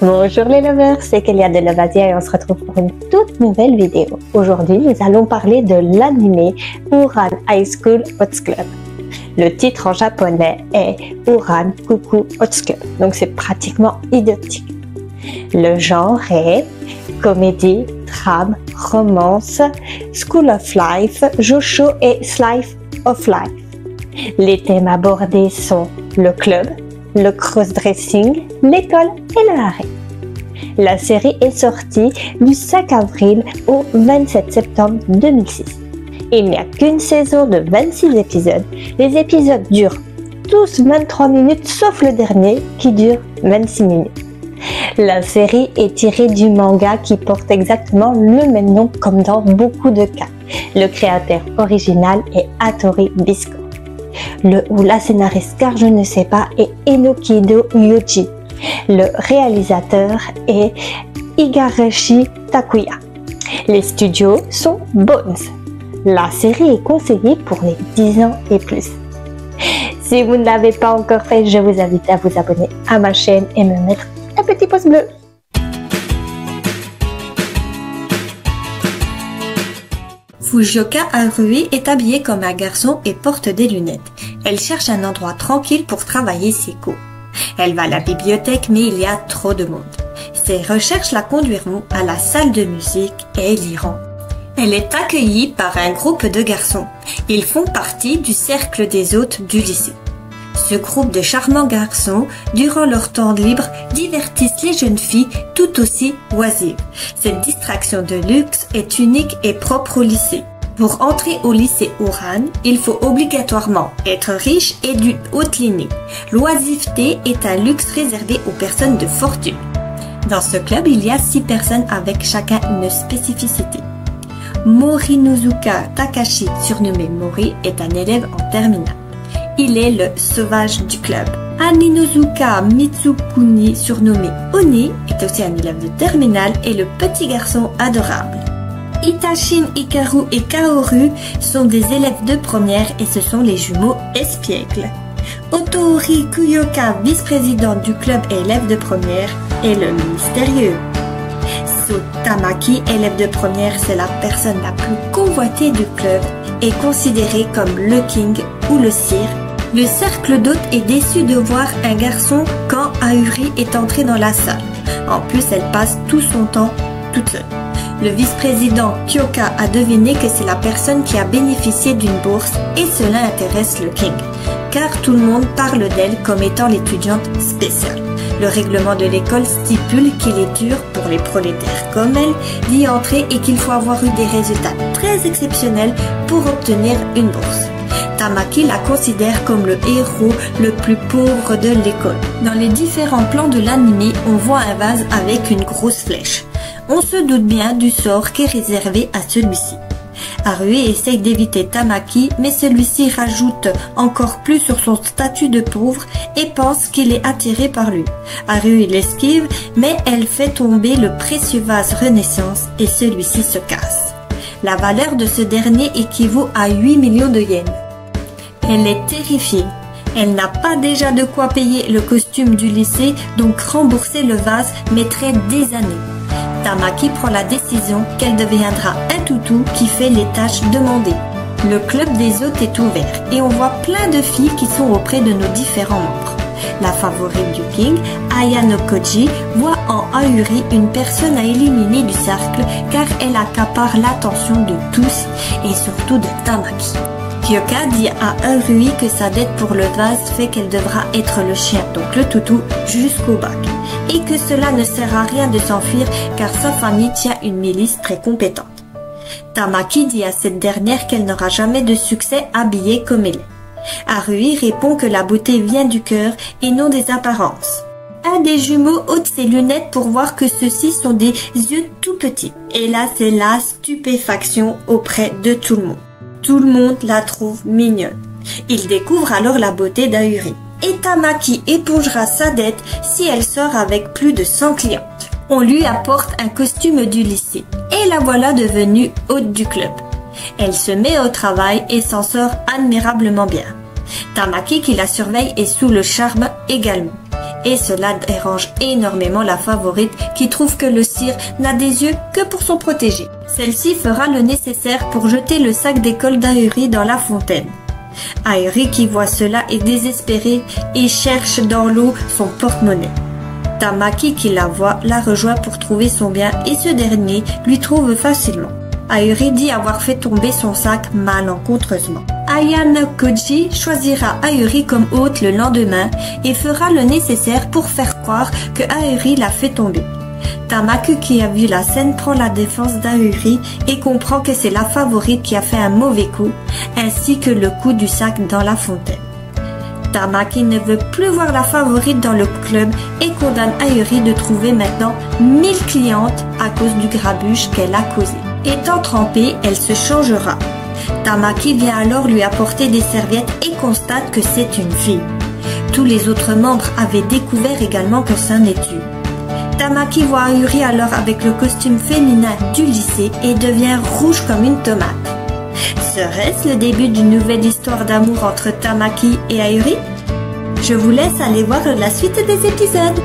Bonjour les lovers, c'est Kélia de Lovasia et on se retrouve pour une toute nouvelle vidéo. Aujourd'hui, nous allons parler de l'anime Ouran High School Host Club. Le titre en japonais est Ouran Cuckoo Host Club, donc c'est pratiquement identique. Le genre est comédie, drame, romance, School of Life, Josho et Slice of Life. Les thèmes abordés sont le club, le cross-dressing, l'école et le harem. La série est sortie du 5 avril au 27 septembre 2006. Il n'y a qu'une saison de 26 épisodes. Les épisodes durent tous 23 minutes sauf le dernier qui dure 26 minutes. La série est tirée du manga qui porte exactement le même nom comme dans beaucoup de cas. Le créateur original est Hattori Bisco. Le ou la scénariste, car je ne sais pas, est Enokido Yoji. Le réalisateur est Igarashi Takuya. Les studios sont Bones. La série est conseillée pour les 10 ans et plus. Si vous ne l'avez pas encore fait, je vous invite à vous abonner à ma chaîne et me mettre un petit pouce bleu. Fujioka Harui est habillée comme un garçon et porte des lunettes. Elle cherche un endroit tranquille pour travailler ses cours. Elle va à la bibliothèque mais il y a trop de monde. Ses recherches la conduiront à la salle de musique et elle y rend. Elle est accueillie par un groupe de garçons. Ils font partie du cercle des hôtes du lycée. Ce groupe de charmants garçons, durant leur temps libre, divertissent les jeunes filles tout aussi oisives. Cette distraction de luxe est unique et propre au lycée. Pour entrer au lycée Ouran, il faut obligatoirement être riche et d'une haute lignée. L'oisiveté est un luxe réservé aux personnes de fortune. Dans ce club, il y a 6 personnes avec chacun une spécificité. Morinosuka Takashi, surnommé Mori, est un élève en terminale. Il est le sauvage du club. Aninosuka Mitsukuni, surnommé Oni, est aussi un élève de terminale et le petit garçon adorable. Itashin, Hikaru et Kaoru sont des élèves de première et ce sont les jumeaux espiègles. Otori Kuyoka, vice-présidente du club et élève de première, est le mystérieux. Tamaki, élève de première, c'est la personne la plus convoitée du club et considérée comme le king ou le sire. Le cercle d'hôtes est déçu de voir un garçon quand Ahuri est entré dans la salle. En plus, elle passe tout son temps toute seule. Le vice-président Kyoka a deviné que c'est la personne qui a bénéficié d'une bourse et cela intéresse le king, car tout le monde parle d'elle comme étant l'étudiante spéciale. Le règlement de l'école stipule qu'il est dur pour les prolétaires comme elle d'y entrer et qu'il faut avoir eu des résultats très exceptionnels pour obtenir une bourse. Tamaki la considère comme le héros le plus pauvre de l'école. Dans les différents plans de l'anime, on voit un vase avec une grosse flèche. On se doute bien du sort qui est réservé à celui-ci. Harui essaye d'éviter Tamaki, mais celui-ci rajoute encore plus sur son statut de pauvre et pense qu'il est attiré par lui. Harui l'esquive, mais elle fait tomber le précieux vase Renaissance et celui-ci se casse. La valeur de ce dernier équivaut à 8 millions de yens. Elle est terrifiée. Elle n'a pas déjà de quoi payer le costume du lycée, donc rembourser le vase mettrait des années. Tamaki prend la décision qu'elle deviendra un toutou qui fait les tâches demandées. Le club des hôtes est ouvert et on voit plein de filles qui sont auprès de nos différents membres. La favorite du king, Ayano Koji, voit en Ahuri une personne à éliminer du cercle car elle accapare l'attention de tous et surtout de Tamaki. Kyoka dit à Ahuri que sa dette pour le vase fait qu'elle devra être le chien, donc le toutou, jusqu'au bac. Et que cela ne sert à rien de s'enfuir car sa famille tient une milice très compétente. Tamaki dit à cette dernière qu'elle n'aura jamais de succès habillée comme elle est. Harui répond que la beauté vient du cœur et non des apparences. Un des jumeaux ôte ses lunettes pour voir que ceux-ci sont des yeux tout petits. Et là, c'est la stupéfaction auprès de tout le monde. Tout le monde la trouve mignonne. Il découvre alors la beauté d'Ahuri. Et Tamaki épongera sa dette si elle sort avec plus de 100 clientes. On lui apporte un costume du lycée et la voilà devenue hôte du club. Elle se met au travail et s'en sort admirablement bien. Tamaki qui la surveille est sous le charme également. Et cela dérange énormément la favorite qui trouve que le sire n'a des yeux que pour son protégé. Celle-ci fera le nécessaire pour jeter le sac d'école d'Ahuri dans la fontaine. Ahuri qui voit cela est désespéré et cherche dans l'eau son porte-monnaie. Tamaki qui la voit la rejoint pour trouver son bien et ce dernier lui trouve facilement. Ahuri dit avoir fait tomber son sac malencontreusement. Ayano Koji choisira Ahuri comme hôte le lendemain et fera le nécessaire pour faire croire que Ahuri l'a fait tomber. Tamaki qui a vu la scène prend la défense d'Ahuri et comprend que c'est la favorite qui a fait un mauvais coup, ainsi que le coup du sac dans la fontaine. Tamaki ne veut plus voir la favorite dans le club et condamne Ahuri de trouver maintenant 1000 clientes à cause du grabuge qu'elle a causé. Étant trempée, elle se changera. Tamaki vient alors lui apporter des serviettes et constate que c'est une fille. Tous les autres membres avaient découvert également que c'en est une. Tamaki voit Ahuri alors avec le costume féminin du lycée et devient rouge comme une tomate. Serait-ce le début d'une nouvelle histoire d'amour entre Tamaki et Ahuri? Je vous laisse aller voir la suite des épisodes.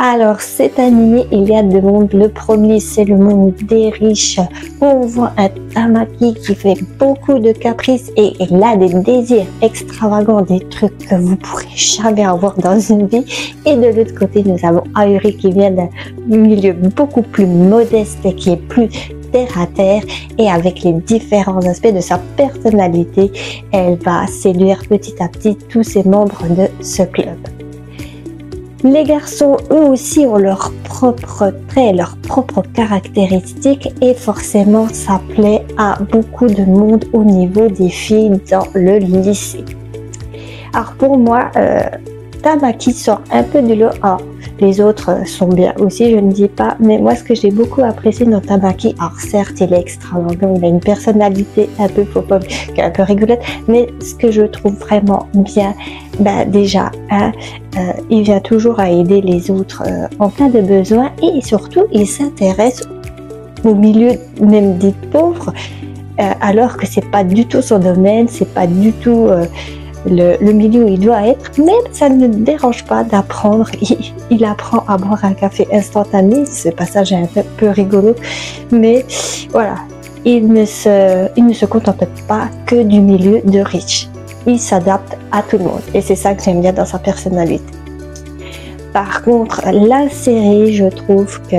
Alors, cet animé, il y a deux mondes. Le premier, c'est le monde des riches, où on voit un Tamaki qui fait beaucoup de caprices et il a des désirs extravagants, des trucs que vous pourrez jamais avoir dans une vie. Et de l'autre côté, nous avons Ahuri qui vient d'un milieu beaucoup plus modeste et qui est plus terre à terre, et avec les différents aspects de sa personnalité, elle va séduire petit à petit tous ces membres de ce club. Les garçons, eux aussi, ont leurs propres traits, leurs propres caractéristiques et forcément, ça plaît à beaucoup de monde au niveau des filles dans le lycée. Alors pour moi, Tamaki sort un peu du lot. Les autres sont bien aussi, je ne dis pas, mais moi ce que j'ai beaucoup apprécié dans Tamaki, alors certes il est extravagant, il a une personnalité un peu pop-up, qui est un peu rigolote, mais ce que je trouve vraiment bien, déjà, il vient toujours à aider les autres en cas de besoin et surtout il s'intéresse au milieu même des pauvres, alors que c'est pas du tout son domaine, c'est pas du tout le milieu où il doit être, mais ça ne dérange pas d'apprendre. Il apprend à boire un café instantané, ce passage est un peu rigolo, mais voilà, il ne se contente pas que du milieu de riches. Il s'adapte à tout le monde et c'est ça que j'aime bien dans sa personnalité. Par contre, la série, je trouve que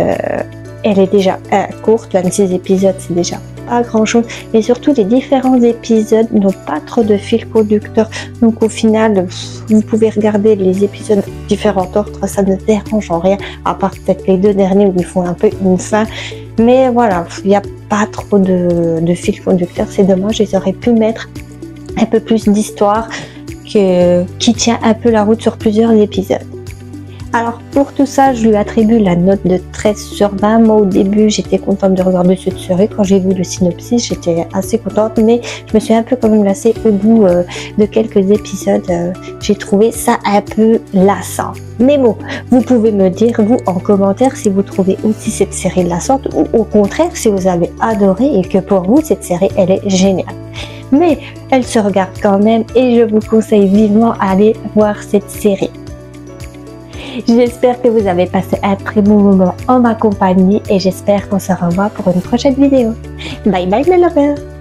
elle est déjà courte, 26 épisodes, c'est déjà pas grand chose, mais surtout les différents épisodes n'ont pas trop de fil conducteur, donc au final vous pouvez regarder les épisodes différents ordres, ça ne dérange en rien, à part peut-être les deux derniers où ils font un peu une fin, mais voilà, il n'y a pas trop de fil conducteur, c'est dommage, ils auraient pu mettre un peu plus d'histoire qui tient un peu la route sur plusieurs épisodes. Alors pour tout ça, je lui attribue la note de 13/20. Moi au début, j'étais contente de regarder cette série. Quand j'ai vu le synopsis, j'étais assez contente, mais je me suis un peu quand même lassée au bout de quelques épisodes. J'ai trouvé ça un peu lassant. Mais bon, vous pouvez me dire, vous, en commentaire, si vous trouvez aussi cette série lassante ou au contraire, si vous avez adoré et que pour vous, cette série, elle est géniale. Mais elle se regarde quand même et je vous conseille vivement d'aller voir cette série. J'espère que vous avez passé un très bon moment en ma compagnie et j'espère qu'on se revoit pour une prochaine vidéo. Bye bye les lovers!